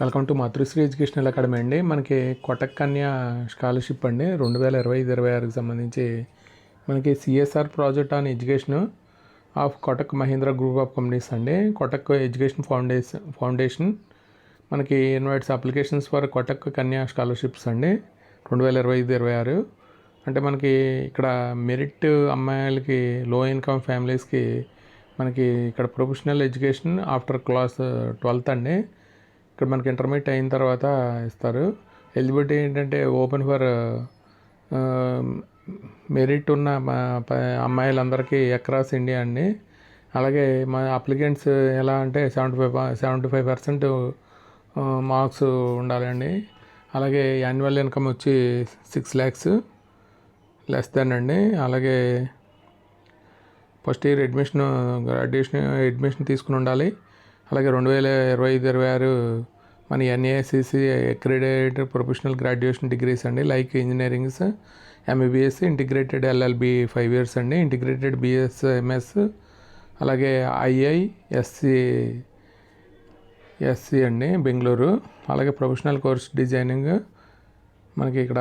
Welcome to Matrusri educational academy అండి. మనకి కొటక్ కన్యా scholarship అండి 2025-26కి సంబంధించి మనకి CSR project on education of Kotak Mahindra group of companies అండి. కొటక్ ఎడ్యుకేషన్ ఫౌండేషన్ మనకి invites applications for Kotak Kanya scholarships అండి 2025-26. అంటే మనకి ఇక్కడ మెరిట్ అమ్మాయిలకి, లో ఇన్కమ్ ఫ్యామిలీస్కి మనకి ఇక్కడ professional education after class 12th అండి. ఇక్కడ మనకి ఇంటర్మీడియట్ అయిన తర్వాత ఇస్తారు. ఎలిజిబిలిటీ ఏంటంటే ఓపెన్ ఫర్ మెరిట్ ఉన్న అమ్మాయిలందరికీ అక్రాస్ ఇండియా అండి. అలాగే మా అప్లికెంట్స్ ఎలా అంటే 75% మార్క్స్ ఉండాలండి. అలాగే యాన్యువల్ ఇన్కమ్ వచ్చి 6 lakhs లెస్ దెన్ అండి. అలాగే ఫస్ట్ ఇయర్ గ్రాడ్యుయేషన్ అడ్మిషన్ తీసుకుని ఉండాలి. అలాగే 2025-26 మన ఎన్ఏసిసి అక్రిడేటెడ్ ప్రొఫెషనల్ గ్రాడ్యుయేషన్ డిగ్రీస్ అండి. Like engineerings, MBBS, integrated LLB 5 years అండి, ఇంటిగ్రేటెడ్ బిఎస్ఎంఎస్, అలాగే ఐఐఎస్సి అండి బెంగళూరు. అలాగే ప్రొఫెషనల్ కోర్స్ డిజైనింగ్, మనకి ఇక్కడ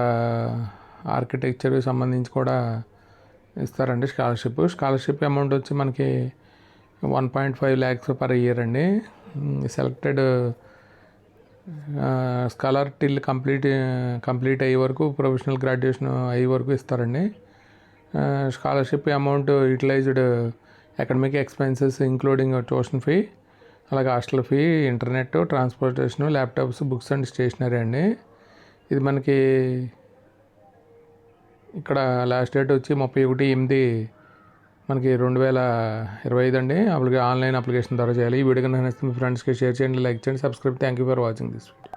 ఆర్కిటెక్చర్ సంబంధించి కూడా ఇస్తారండి స్కాలర్షిప్ అమౌంట్ వచ్చి మనకి 1.5 lakhs per year అండి. సెలెక్టెడ్ స్కాలర్ టిల్ కంప్లీట్ అయ్యే వరకు, ప్రొఫెషనల్ గ్రాడ్యుయేషన్ అయ్యే వరకు ఇస్తారండి. Scholarship amount utilized academic expenses including tuition fee, అలాగే hostel fee, internet, transportation, laptops, books and stationery అండి. ఇది మనకి ఇక్కడ లాస్ట్ డేట్ వచ్చి 31/8 మనకి 2025 అండి. ఆన్లైన్ అప్లికేషన్ ద్వారా చేయాలి. ఈ వీడియో కనుక నచ్చితే మీ ఫ్రెండ్స్కి షేర్ చేయండి, లైక్ చేయండి, subscribe. Thank you for watching this video.